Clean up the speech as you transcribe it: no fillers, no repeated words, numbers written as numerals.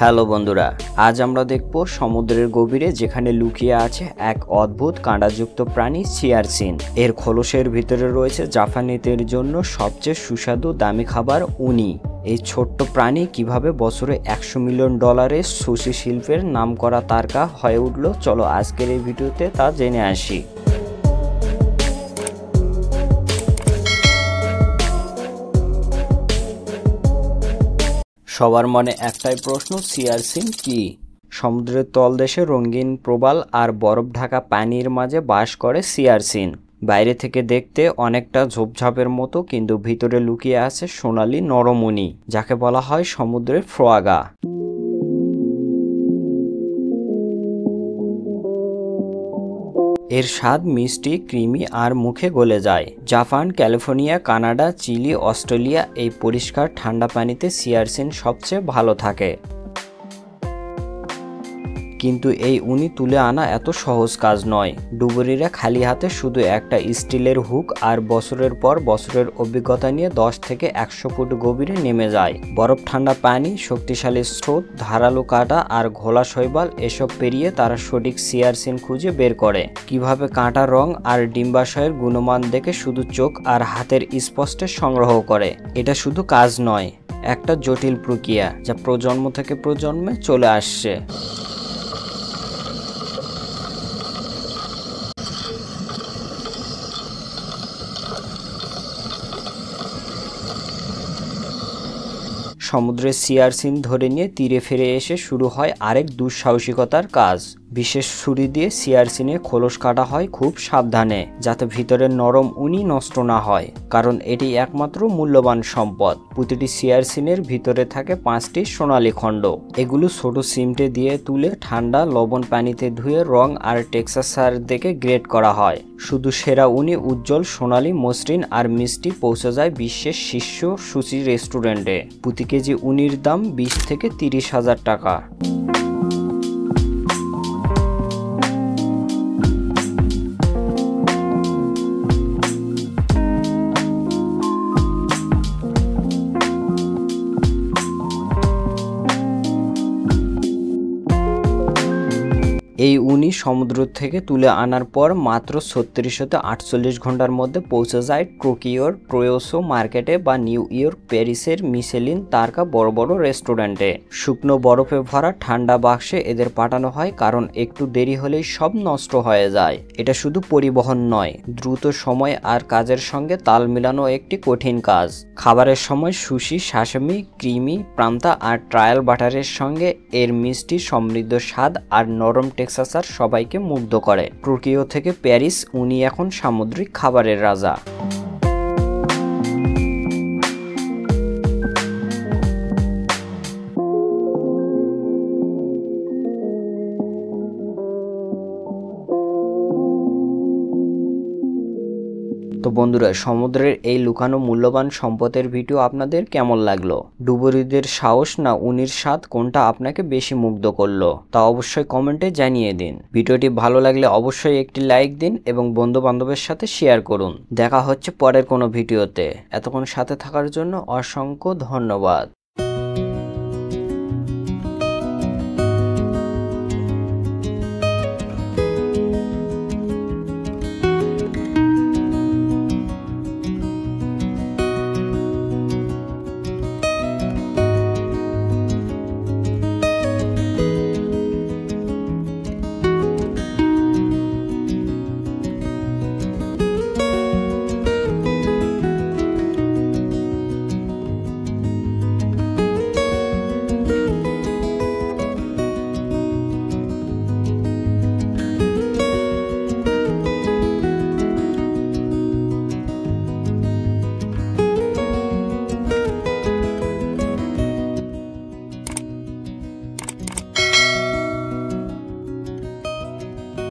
Hello বন্ধুরা, আজ আমরা দেখব সমুদ্রের গভীরে যেখানে লুকিয়ে আছে এক অদ্ভুত কাঁটাযুক্ত প্রাণী সিয়ারসিন। এর খোলসের ভিতরে রয়েছে জাপানিদের জন্য সবচেয়ে সুস্বাদু দামি খাবার উনি। এই ছোট্ট প্রাণী কিভাবে বছরে $100 মিলিয়ন সুশি শিল্পের নামকরা তারকা হয়ে উঠল, চলো আজকের এই ভিডিওতে তা জেনে আসি। সবার মনে একটাই প্রশ্ন, সিয়ারসিন কি? সমুদ্রের তলদেশে রঙিন প্রবাল আর বরফ ঢাকা পানির মাঝে বাস করে সিয়ারসিন। বাইরে থেকে দেখতে অনেকটা ঝোপঝাপের মতো, কিন্তু ভিতরে লুকিয়ে আছে সোনালি নরম উনি, যাকে বলা হয় সমুদ্রের ফ্রোয়াগা। এর স্বাদ মিষ্টি, ক্রিমি আর মুখে গলে যায়। Japan, California, Canada, Chile, Australia এই পরিষ্কার ঠান্ডা পানিতে সিয়ারসিন সবচেয়ে ভালো থাকে। কিন্তু এই উনি তুলে আনা এত সহজ কাজ নয়। ডুবুরিরা খালি হাতে শুধু একটা স্টিলের হুক আর বছরের পর বছরের অভিজ্ঞতা নিয়ে 10 থেকে 100 ফুট গভীরে নেমে যায়। বরফ ঠান্ডা পানি, শক্তিশালী স্রোত, ধারালো কাঁটা আর ঘোলা শৈবাল, এসব পেরিয়ে তারা সঠিক সিয়ারসিন খুঁজে বের করে। কিভাবে কাঁটার রং আর ডিম্বাশয়ের গুণমান দেখে শুধু চোখ আর হাতের স্পষ্টে সংগ্রহ করে। এটা শুধু কাজ নয়, একটা জটিল প্রক্রিয়া যা প্রজন্ম থেকে প্রজন্মে চলে আসছে। সমুদ্রের সিয়ারসিন ধরে নিয়ে তীরে ফিরে এসে শুরু হয় আরেক দুঃসাহসিকতার কাজ। বিশেষ ছুরি দিয়ে সিয়ারসিনের খোলস কাটা হয় খুব সাবধানে, যাতে ভিতরের নরম উনি নষ্ট না হয়, কারণ এটি একমাত্র মূল্যবান সম্পদ। প্রতিটি সিয়ারসিনের ভিতরে থাকে 5টি সোনালী খণ্ড। এগুলো ছোট চিমটে দিয়ে তুলে ঠান্ডা লবণ পানিতে ধুয়ে রং আর টেক্সচার দেখে গ্রেড করা হয়। শুধু সেরা উনি, উজ্জ্বল সোনালী, মসৃণ আর মিষ্টি পৌঁছে যায় বিশ্বের শীর্ষ সুশি রেস্টুরেন্টে। প্রতি কেজি উনির দাম 20 থেকে 30 হাজার টাকা। এই উনি সমুদ্র থেকে তুলে আনার পর মাত্র 36 থেকে 48 ঘন্টার মধ্যে পৌঁছে যায় টোকিওর ক্রোয়োসো মার্কেটে বা নিউ ইয়র্ক, প্যারিসের মিশেলিন তারকা বড় বড় রেস্টুরেন্টে। শুকনো বরফে ভরা ঠান্ডা বাক্সে এদের পাঠানো হয়, কারণ একটু দেরি হলেই সব নষ্ট হয়ে যায়। এটা শুধু পরিবহন নয়, দ্রুত সময় আর কাজের সঙ্গে তাল মিলানো একটি কঠিন কাজ। খাবারের সময় সুশি, সাশামি, ক্রিমি, প্রান্তা আর ট্রায়াল বাটারের সঙ্গে এর মিষ্টি সমৃদ্ধ স্বাদ আর নরম টেক্সচার সবাইকে মুগ্ধ করে। টোকিও থেকে প্যারিস, উনি এখন সামুদ্রিক খাবারের রাজা। তো বন্ধুরা, সমুদ্রের এই লুকানো মূল্যবান সম্পদের ভিডিও আপনাদের কেমন লাগলো? ডুবুরিদের সাহস না উনির স্বাদ, কোনটা আপনাকে বেশি মুগ্ধ করলো তা অবশ্যই কমেন্টে জানিয়ে দিন। ভিডিওটি ভালো লাগলে অবশ্যই একটি লাইক দিন এবং বন্ধু বান্ধবের সাথে শেয়ার করুন। দেখা হচ্ছে পরের কোনো ভিডিওতে। এতক্ষণ সাথে থাকার জন্য অসংখ্য ধন্যবাদ।